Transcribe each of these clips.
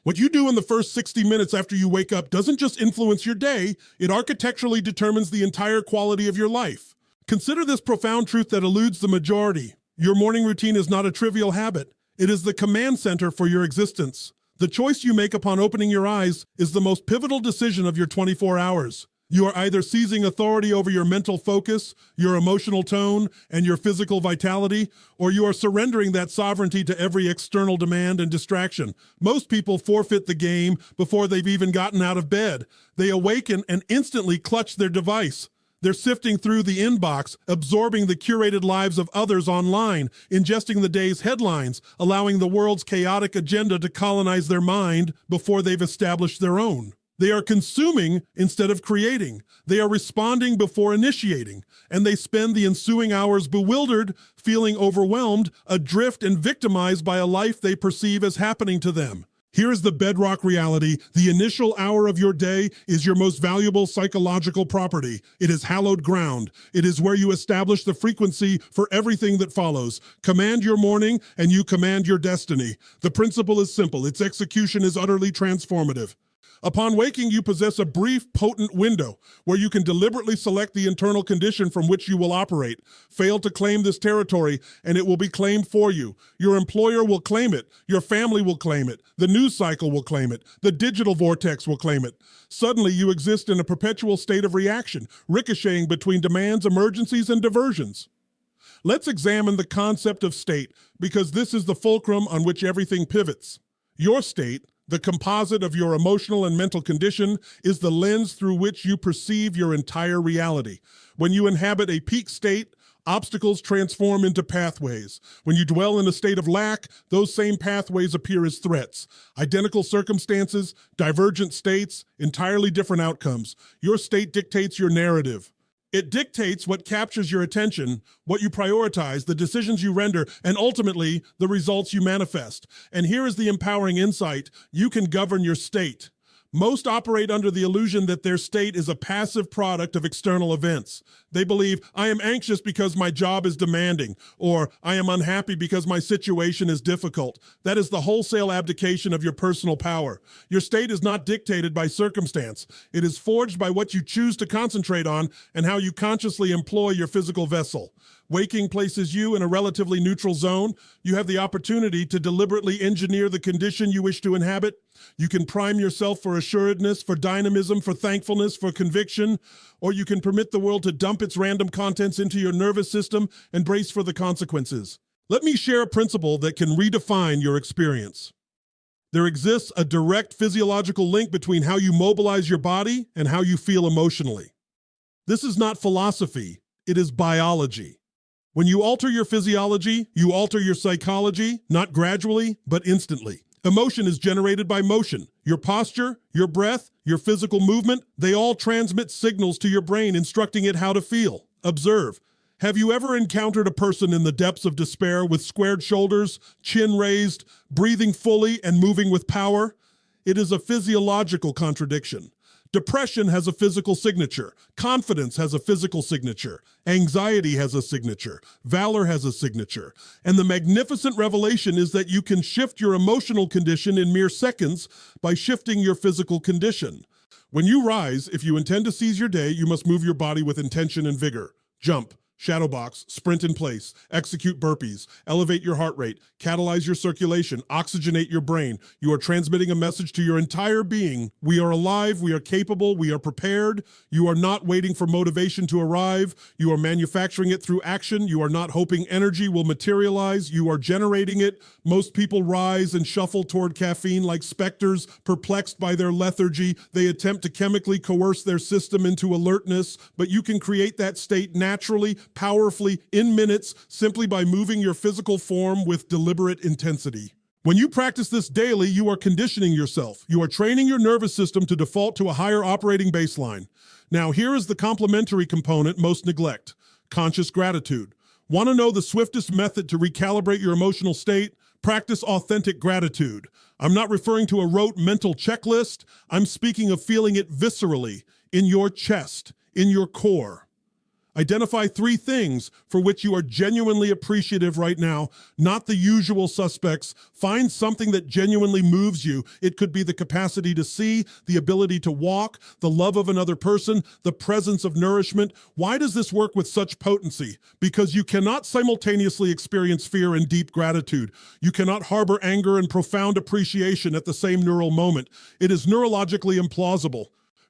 What you do in the first 60 minutes after you wake up doesn't just influence your day, it architecturally determines the entire quality of your life. Consider this profound truth that eludes the majority. Your morning routine is not a trivial habit. It is the command center for your existence. The choice you make upon opening your eyes is the most pivotal decision of your 24 hours. You are either seizing authority over your mental focus, your emotional tone, and your physical vitality, or you are surrendering that sovereignty to every external demand and distraction. Most people forfeit the game before they've even gotten out of bed. They awaken and instantly clutch their device. They're sifting through the inbox, absorbing the curated lives of others online, ingesting the day's headlines, allowing the world's chaotic agenda to colonize their mind before they've established their own. They are consuming instead of creating. They are responding before initiating. And they spend the ensuing hours bewildered, feeling overwhelmed, adrift and victimized by a life they perceive as happening to them. Here is the bedrock reality. The initial hour of your day is your most valuable psychological property. It is hallowed ground. It is where you establish the frequency for everything that follows. Command your morning and you command your destiny. The principle is simple. Its execution is utterly transformative. Upon waking, you possess a brief, potent window where you can deliberately select the internal condition from which you will operate. Fail to claim this territory, and it will be claimed for you. Your employer will claim it. Your family will claim it. The news cycle will claim it. The digital vortex will claim it. Suddenly, you exist in a perpetual state of reaction, ricocheting between demands, emergencies, and diversions. Let's examine the concept of state, because this is the fulcrum on which everything pivots. Your state, the composite of your emotional and mental condition, is the lens through which you perceive your entire reality. When you inhabit a peak state, obstacles transform into pathways. When you dwell in a state of lack, those same pathways appear as threats. Identical circumstances, divergent states, entirely different outcomes. Your state dictates your narrative. It dictates what captures your attention, what you prioritize, the decisions you render, and ultimately, the results you manifest. And here is the empowering insight: you can govern your state. Most operate under the illusion that their state is a passive product of external events. They believe, I am anxious because my job is demanding, or I am unhappy because my situation is difficult. That is the wholesale abdication of your personal power. Your state is not dictated by circumstance. It is forged by what you choose to concentrate on and how you consciously employ your physical vessel. Waking places you in a relatively neutral zone. You have the opportunity to deliberately engineer the condition you wish to inhabit. You can prime yourself for assuredness, for dynamism, for thankfulness, for conviction, or you can permit the world to dump its random contents into your nervous system and brace for the consequences. Let me share a principle that can redefine your experience. There exists a direct physiological link between how you mobilize your body and how you feel emotionally. This is not philosophy, it is biology. When you alter your physiology, you alter your psychology, not gradually, but instantly. Emotion is generated by motion. Your posture, your breath, your physical movement, they all transmit signals to your brain instructing it how to feel. Observe. Have you ever encountered a person in the depths of despair with squared shoulders, chin raised, breathing fully and moving with power? It is a physiological contradiction. Depression has a physical signature. Confidence has a physical signature. Anxiety has a signature. Valor has a signature. And the magnificent revelation is that you can shift your emotional condition in mere seconds by shifting your physical condition. When you rise, if you intend to seize your day, you must move your body with intention and vigor. Jump, shadow box, sprint in place, execute burpees, elevate your heart rate, catalyze your circulation, oxygenate your brain. You are transmitting a message to your entire being. We are alive, we are capable, we are prepared. You are not waiting for motivation to arrive. You are manufacturing it through action. You are not hoping energy will materialize. You are generating it. Most people rise and shuffle toward caffeine like specters, perplexed by their lethargy. They attempt to chemically coerce their system into alertness, but you can create that state naturally, powerfully, in minutes, simply by moving your physical form with deliberate intensity. When you practice this daily, you are conditioning yourself. You are training your nervous system to default to a higher operating baseline. Now, here is the complementary component most neglect: conscious gratitude. Want to know the swiftest method to recalibrate your emotional state? Practice authentic gratitude. I'm not referring to a rote mental checklist. I'm speaking of feeling it viscerally, in your chest, in your core. Identify 3 things for which you are genuinely appreciative right now, not the usual suspects. Find something that genuinely moves you. It could be the capacity to see, the ability to walk, the love of another person, the presence of nourishment. Why does this work with such potency? Because you cannot simultaneously experience fear and deep gratitude. You cannot harbor anger and profound appreciation at the same neural moment. It is neurologically implausible.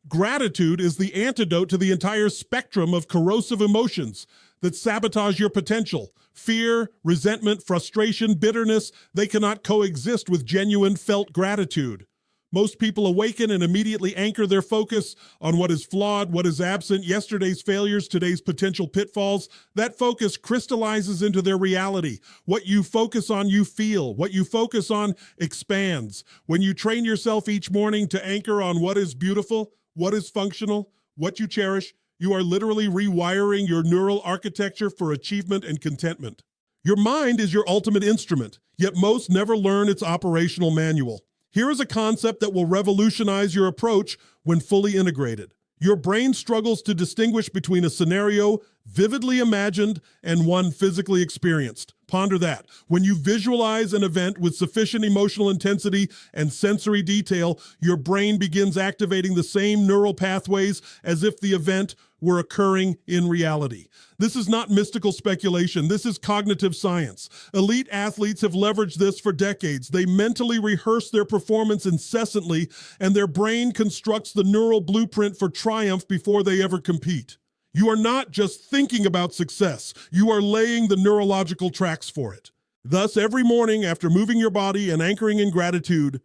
Gratitude is the antidote to the entire spectrum of corrosive emotions that sabotage your potential. Fear, resentment, frustration, bitterness, they cannot coexist with genuine felt gratitude. Most people awaken and immediately anchor their focus on what is flawed, what is absent, yesterday's failures, today's potential pitfalls. That focus crystallizes into their reality. What you focus on, you feel. What you focus on expands. When you train yourself each morning to anchor on what is beautiful, what is functional, what you cherish, you are literally rewiring your neural architecture for achievement and contentment. Your mind is your ultimate instrument, yet most never learn its operational manual. Here is a concept that will revolutionize your approach when fully integrated. Your brain struggles to distinguish between a scenario vividly imagined and one physically experienced. Ponder that. When you visualize an event with sufficient emotional intensity and sensory detail, your brain begins activating the same neural pathways as if the event were occurring in reality. This is not mystical speculation. This is cognitive science. Elite athletes have leveraged this for decades. They mentally rehearse their performance incessantly, and their brain constructs the neural blueprint for triumph before they ever compete. You are not just thinking about success, you are laying the neurological tracks for it. Thus, every morning after moving your body and anchoring in gratitude,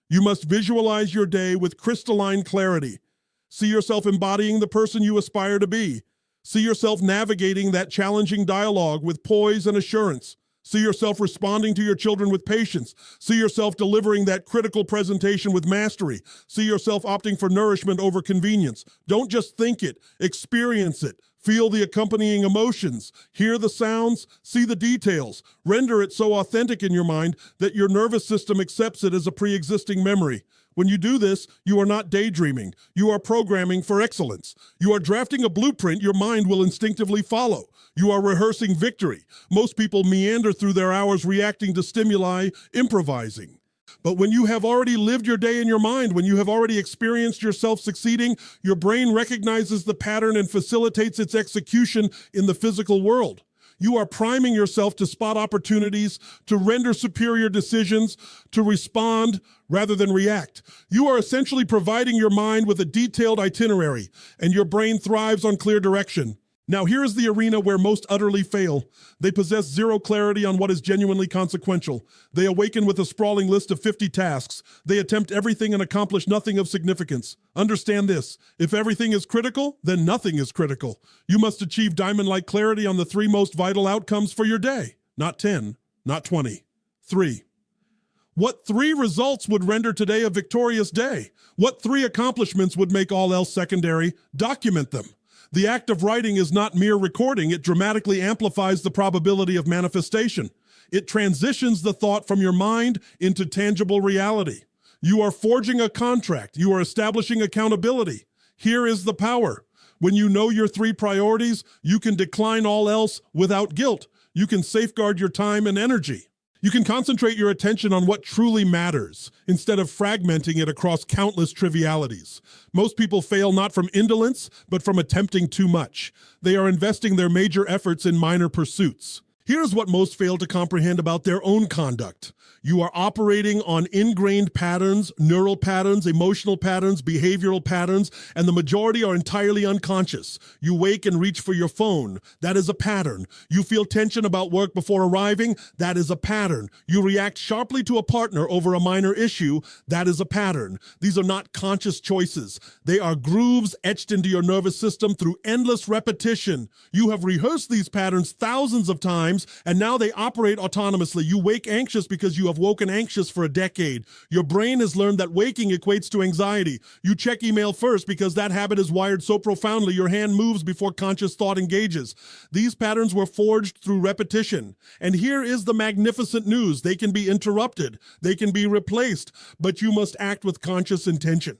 you must visualize your day with crystalline clarity. See yourself embodying the person you aspire to be. See yourself navigating that challenging dialogue with poise and assurance. See yourself responding to your children with patience. See yourself delivering that critical presentation with mastery. See yourself opting for nourishment over convenience. Don't just think it, experience it. Feel the accompanying emotions. Hear the sounds, see the details. Render it so authentic in your mind that your nervous system accepts it as a pre-existing memory. When you do this, you are not daydreaming. You are programming for excellence. You are drafting a blueprint your mind will instinctively follow. You are rehearsing victory. Most people meander through their hours reacting to stimuli, improvising. But when you have already lived your day in your mind, when you have already experienced yourself succeeding, your brain recognizes the pattern and facilitates its execution in the physical world. You are priming yourself to spot opportunities, to render superior decisions, to respond rather than react. You are essentially providing your mind with a detailed itinerary, and your brain thrives on clear direction. Now, here is the arena where most utterly fail. They possess zero clarity on what is genuinely consequential. They awaken with a sprawling list of 50 tasks. They attempt everything and accomplish nothing of significance. Understand this: if everything is critical, then nothing is critical. You must achieve diamond-like clarity on the 3 most vital outcomes for your day. Not 10, not 20. 3. What 3 results would render today a victorious day? What 3 accomplishments would make all else secondary? Document them. The act of writing is not mere recording. It dramatically amplifies the probability of manifestation. It transitions the thought from your mind into tangible reality. You are forging a contract. You are establishing accountability. Here is the power. When you know your 3 priorities, you can decline all else without guilt. You can safeguard your time and energy. You can concentrate your attention on what truly matters instead of fragmenting it across countless trivialities. Most people fail not from indolence, but from attempting too much. They are investing their major efforts in minor pursuits. Here's what most fail to comprehend about their own conduct. You are operating on ingrained patterns, neural patterns, emotional patterns, behavioral patterns, and the majority are entirely unconscious. You wake and reach for your phone. That is a pattern. You feel tension about work before arriving. That is a pattern. You react sharply to a partner over a minor issue. That is a pattern. These are not conscious choices. They are grooves etched into your nervous system through endless repetition. You have rehearsed these patterns thousands of times, and now they operate autonomously. You wake anxious because you have woken anxious for a decade. Your brain has learned that waking equates to anxiety. You check email first because that habit is wired so profoundly your hand moves before conscious thought engages. These patterns were forged through repetition. And here is the magnificent news. They can be interrupted. They can be replaced, but you must act with conscious intention.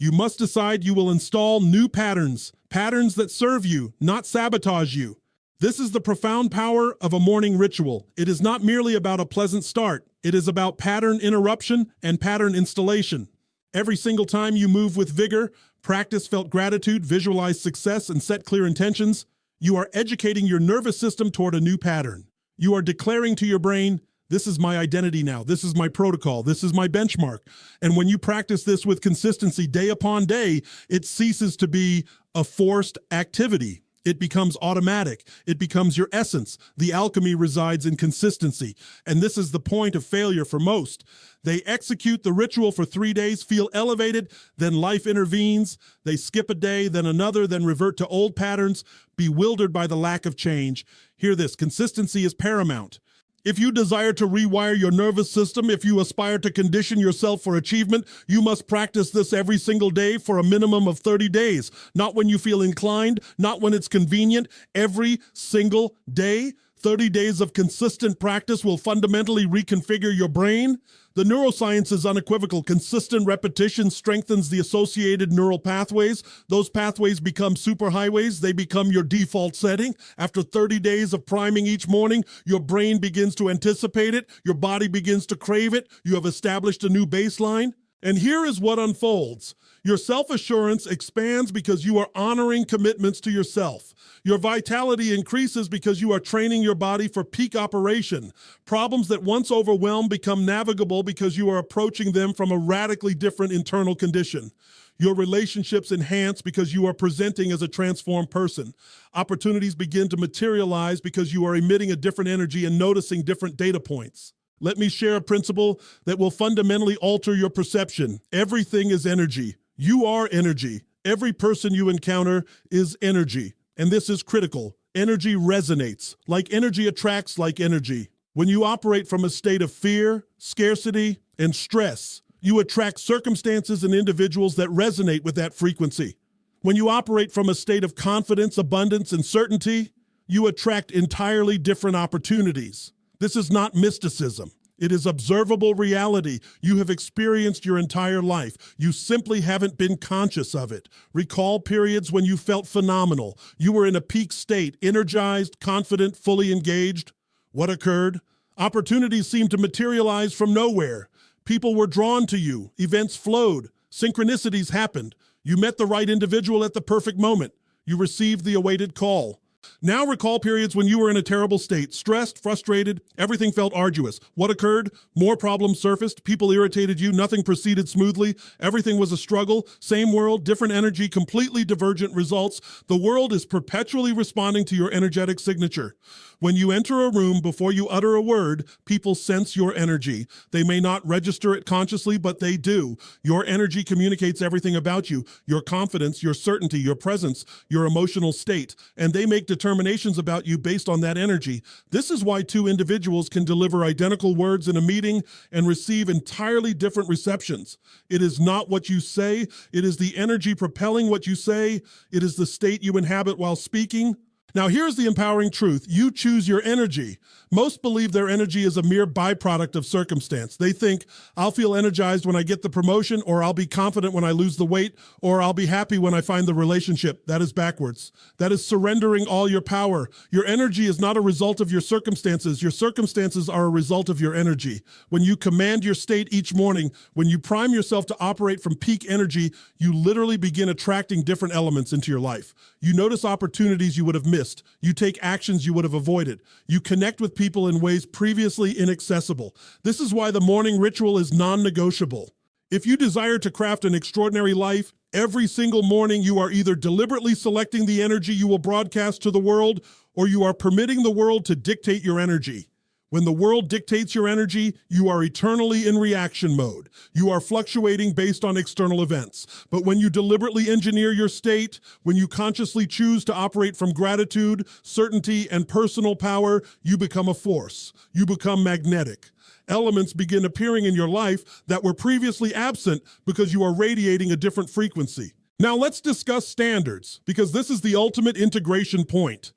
You must decide you will install new patterns, patterns that serve you, not sabotage you. This is the profound power of a morning ritual. It is not merely about a pleasant start. It is about pattern interruption and pattern installation. Every single time you move with vigor, practice felt gratitude, visualize success, and set clear intentions, you are educating your nervous system toward a new pattern. You are declaring to your brain, this is my identity now. This is my protocol. This is my benchmark. And when you practice this with consistency day upon day, it ceases to be a forced activity. It becomes automatic. It becomes your essence. The alchemy resides in consistency. And this is the point of failure for most. They execute the ritual for 3 days, feel elevated, then life intervenes. They skip a day, then another, then revert to old patterns, bewildered by the lack of change. Hear this, consistency is paramount. If you desire to rewire your nervous system, if you aspire to condition yourself for achievement, you must practice this every single day for a minimum of 30 days. Not when you feel inclined, not when it's convenient, every single day. 30 days of consistent practice will fundamentally reconfigure your brain. The neuroscience is unequivocal. Consistent repetition strengthens the associated neural pathways. Those pathways become superhighways. They become your default setting. After 30 days of priming each morning, your brain begins to anticipate it. Your body begins to crave it. You have established a new baseline. And here is what unfolds. Your self-assurance expands because you are honoring commitments to yourself. Your vitality increases because you are training your body for peak operation. Problems that once overwhelmed become navigable because you are approaching them from a radically different internal condition. Your relationships enhance because you are presenting as a transformed person. Opportunities begin to materialize because you are emitting a different energy and noticing different data points. Let me share a principle that will fundamentally alter your perception. Everything is energy. You are energy. Every person you encounter is energy. And this is critical. Energy resonates. Like energy attracts like energy. When you operate from a state of fear, scarcity, and stress, you attract circumstances and individuals that resonate with that frequency. When you operate from a state of confidence, abundance, and certainty, you attract entirely different opportunities. This is not mysticism. It is observable reality you have experienced your entire life. You simply haven't been conscious of it. Recall periods when you felt phenomenal. You were in a peak state, energized, confident, fully engaged. What occurred? Opportunities seemed to materialize from nowhere. People were drawn to you. Events flowed. Synchronicities happened. You met the right individual at the perfect moment. You received the awaited call. Now recall periods when you were in a terrible state, stressed, frustrated, everything felt arduous. What occurred? More problems surfaced, people irritated you, nothing proceeded smoothly, everything was a struggle, same world, different energy, completely divergent results. The world is perpetually responding to your energetic signature. When you enter a room, before you utter a word, people sense your energy. They may not register it consciously, but they do. Your energy communicates everything about you, your confidence, your certainty, your presence, your emotional state, and they make determinations about you based on that energy. This is why two individuals can deliver identical words in a meeting and receive entirely different receptions. It is not what you say, it is the energy propelling what you say, it is the state you inhabit while speaking. Now here's the empowering truth. You choose your energy. Most believe their energy is a mere byproduct of circumstance. They think, I'll feel energized when I get the promotion, or I'll be confident when I lose the weight, or I'll be happy when I find the relationship. That is backwards. That is surrendering all your power. Your energy is not a result of your circumstances. Your circumstances are a result of your energy. When you command your state each morning, when you prime yourself to operate from peak energy, you literally begin attracting different elements into your life. You notice opportunities you would have missed. You take actions you would have avoided. You connect with people in ways previously inaccessible. This is why the morning ritual is non-negotiable. If you desire to craft an extraordinary life, every single morning you are either deliberately selecting the energy you will broadcast to the world, or you are permitting the world to dictate your energy. When the world dictates your energy, you are eternally in reaction mode. You are fluctuating based on external events. But when you deliberately engineer your state, when you consciously choose to operate from gratitude, certainty, and personal power, you become a force. You become magnetic. Elements begin appearing in your life that were previously absent because you are radiating a different frequency. Now let's discuss standards, because this is the ultimate integration point.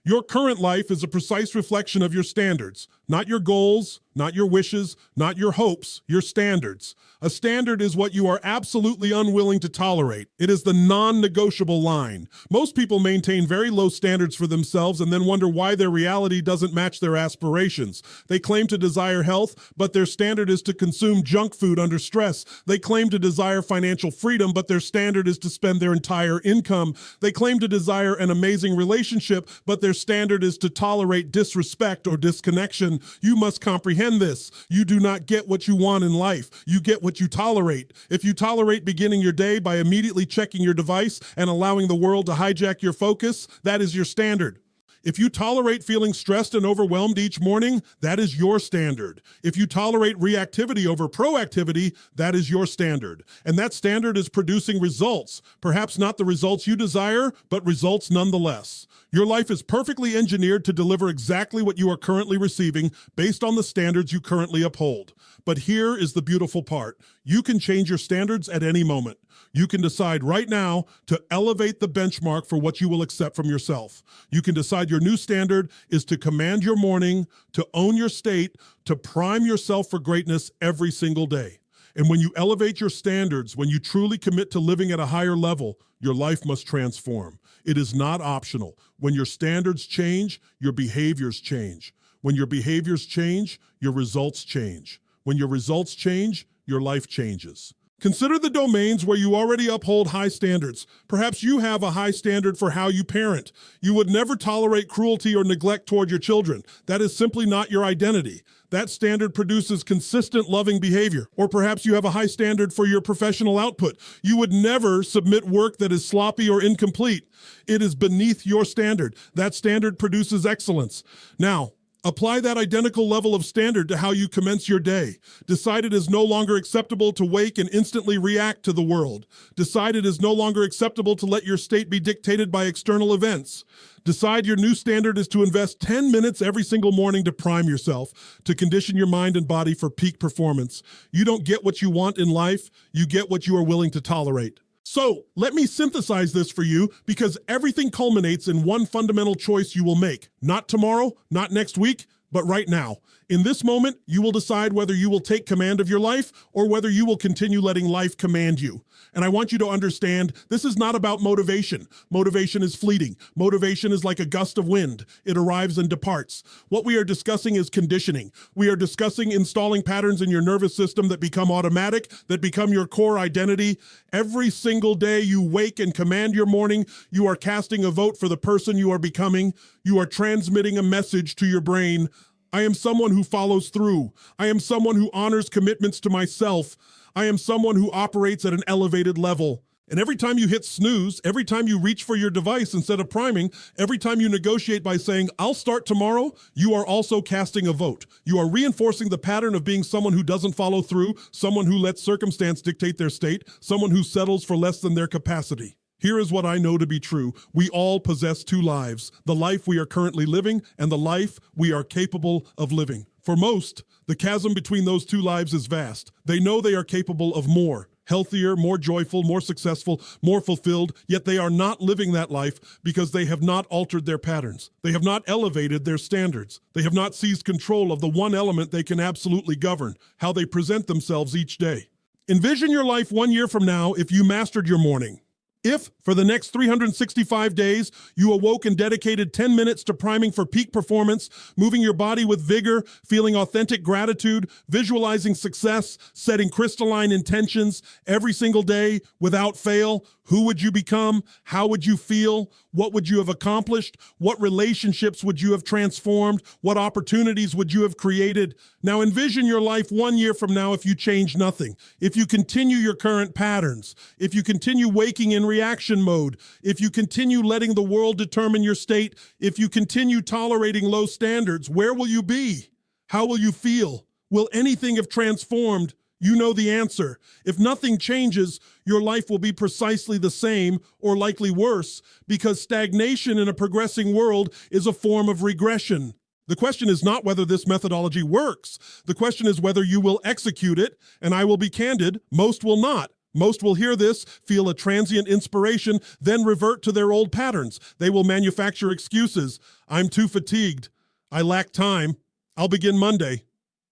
Your current life is a precise reflection of your standards. Not your goals, not your wishes, not your hopes, your standards. A standard is what you are absolutely unwilling to tolerate. It is the non-negotiable line. Most people maintain very low standards for themselves and then wonder why their reality doesn't match their aspirations. They claim to desire health, but their standard is to consume junk food under stress. They claim to desire financial freedom, but their standard is to spend their entire income. They claim to desire an amazing relationship, but their standard is to tolerate disrespect or disconnection. You must comprehend this. You do not get what you want in life. You get what you tolerate. If you tolerate beginning your day by immediately checking your device and allowing the world to hijack your focus, that is your standard. If you tolerate feeling stressed and overwhelmed each morning, that is your standard. If you tolerate reactivity over proactivity, that is your standard. And that standard is producing results. Perhaps not the results you desire, but results nonetheless. Your life is perfectly engineered to deliver exactly what you are currently receiving based on the standards you currently uphold. But here is the beautiful part. You can change your standards at any moment. You can decide right now to elevate the benchmark for what you will accept from yourself. You can decide your new standard is to command your morning, to own your state, to prime yourself for greatness every single day. And when you elevate your standards, when you truly commit to living at a higher level, your life must transform. It is not optional. When your standards change, your behaviors change. When your behaviors change, your results change. When your results change, your life changes. Consider the domains where you already uphold high standards. Perhaps you have a high standard for how you parent. You would never tolerate cruelty or neglect toward your children. That is simply not your identity. That standard produces consistent loving behavior. Or perhaps you have a high standard for your professional output. You would never submit work that is sloppy or incomplete. It is beneath your standard. That standard produces excellence. Now, apply that identical level of standard to how you commence your day. Decide it is no longer acceptable to wake and instantly react to the world. Decide it is no longer acceptable to let your state be dictated by external events. Decide your new standard is to invest 10 minutes every single morning to prime yourself, to condition your mind and body for peak performance. You don't get what you want in life, you get what you are willing to tolerate. So let me synthesize this for you, because everything culminates in one fundamental choice you will make. Not tomorrow, not next week, but right now. In this moment, you will decide whether you will take command of your life or whether you will continue letting life command you. And I want you to understand, this is not about motivation. Motivation is fleeting. Motivation is like a gust of wind. It arrives and departs. What we are discussing is conditioning. We are discussing installing patterns in your nervous system that become automatic, that become your core identity. Every single day you wake and command your morning, you are casting a vote for the person you are becoming. You are transmitting a message to your brain. I am someone who follows through. I am someone who honors commitments to myself. I am someone who operates at an elevated level. And every time you hit snooze, every time you reach for your device instead of priming, every time you negotiate by saying, I'll start tomorrow, you are also casting a vote. You are reinforcing the pattern of being someone who doesn't follow through, someone who lets circumstance dictate their state, someone who settles for less than their capacity. Here is what I know to be true. We all possess two lives, the life we are currently living and the life we are capable of living. For most, the chasm between those two lives is vast. They know they are capable of more, healthier, more joyful, more successful, more fulfilled, yet they are not living that life because they have not altered their patterns. They have not elevated their standards. They have not seized control of the one element they can absolutely govern, how they present themselves each day. Envision your life 1 year from now if you mastered your morning. If, for the next 365 days, you awoke and dedicated 10 minutes to priming for peak performance, moving your body with vigor, feeling authentic gratitude, visualizing success, setting crystalline intentions every single day without fail, who would you become? How would you feel? What would you have accomplished? What relationships would you have transformed? What opportunities would you have created? Now envision your life 1 year from now if you change nothing, if you continue your current patterns, if you continue waking in reaction mode, if you continue letting the world determine your state, if you continue tolerating low standards, where will you be? How will you feel? Will anything have transformed? You know the answer. If nothing changes, your life will be precisely the same or likely worse, because stagnation in a progressing world is a form of regression. The question is not whether this methodology works. The question is whether you will execute it, and I will be candid, most will not. Most will hear this, feel a transient inspiration, then revert to their old patterns. They will manufacture excuses. I'm too fatigued. I lack time. I'll begin Monday.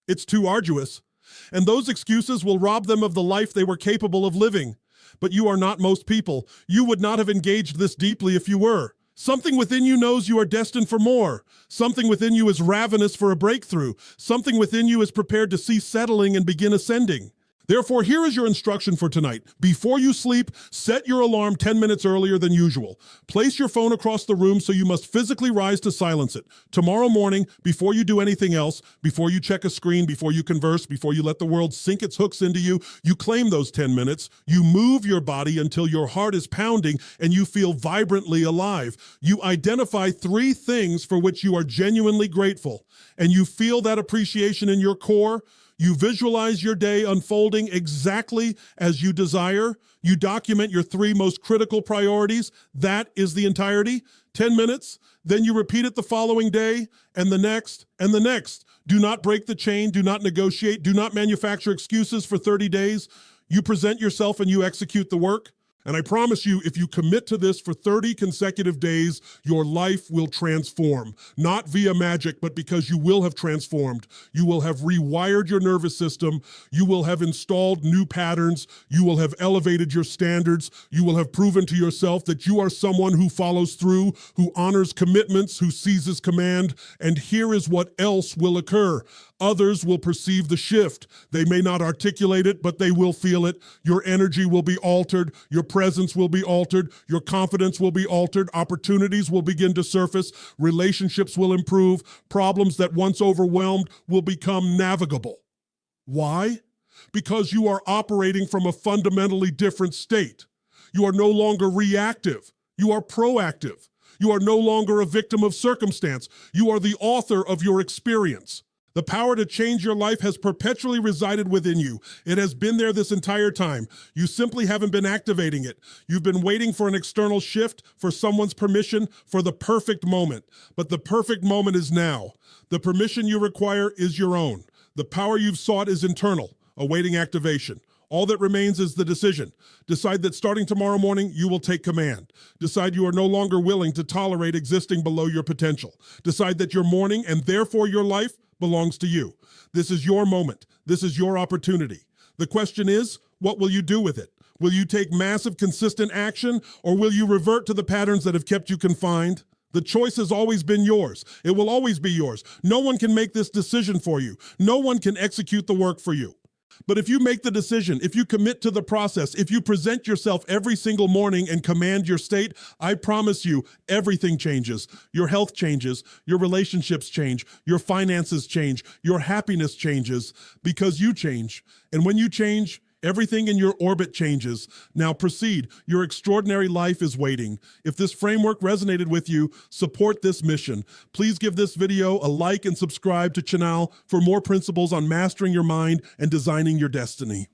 It's too arduous. And those excuses will rob them of the life they were capable of living. But you are not most people. You would not have engaged this deeply if you were. Something within you knows you are destined for more. Something within you is ravenous for a breakthrough. Something within you is prepared to cease settling and begin ascending. Therefore, here is your instruction for tonight. Before you sleep, set your alarm 10 minutes earlier than usual. Place your phone across the room so you must physically rise to silence it. Tomorrow morning, before you do anything else, before you check a screen, before you converse, before you let the world sink its hooks into you, you claim those 10 minutes. You move your body until your heart is pounding and you feel vibrantly alive. You identify 3 things for which you are genuinely grateful, and you feel that appreciation in your core. You visualize your day unfolding exactly as you desire. You document your 3 most critical priorities. That is the entirety. 10 minutes. Then you repeat it the following day and the next and the next. Do not break the chain. Do not negotiate. Do not manufacture excuses for 30 days. You present yourself and you execute the work. And I promise you, if you commit to this for 30 consecutive days, your life will transform. Not via magic, but because you will have transformed. You will have rewired your nervous system. You will have installed new patterns. You will have elevated your standards. You will have proven to yourself that you are someone who follows through, who honors commitments, who seizes command. And here is what else will occur. Others will perceive the shift. They may not articulate it, but they will feel it. Your energy will be altered. Your presence will be altered. Your confidence will be altered. Opportunities will begin to surface. Relationships will improve. Problems that once overwhelmed will become navigable. Why? Because you are operating from a fundamentally different state. You are no longer reactive. You are proactive. You are no longer a victim of circumstance. You are the author of your experience. The power to change your life has perpetually resided within you. It has been there this entire time. You simply haven't been activating it. You've been waiting for an external shift, for someone's permission, for the perfect moment. But the perfect moment is now. The permission you require is your own. The power you've sought is internal, awaiting activation. All that remains is the decision. Decide that starting tomorrow morning, you will take command. Decide you are no longer willing to tolerate existing below your potential. Decide that your morning, and therefore your life, belongs to you. This is your moment. This is your opportunity. The question is, what will you do with it? Will you take massive, consistent action, or will you revert to the patterns that have kept you confined? The choice has always been yours. It will always be yours. No one can make this decision for you. No one can execute the work for you. But if you make the decision, if you commit to the process, if you present yourself every single morning and command your state, I promise you, everything changes. Your health changes, your relationships change, your finances change, your happiness changes because you change. And when you change, everything in your orbit changes. Now proceed. Your extraordinary life is waiting. If this framework resonated with you, support this mission. Please give this video a like and subscribe to channel for more principles on mastering your mind and designing your destiny.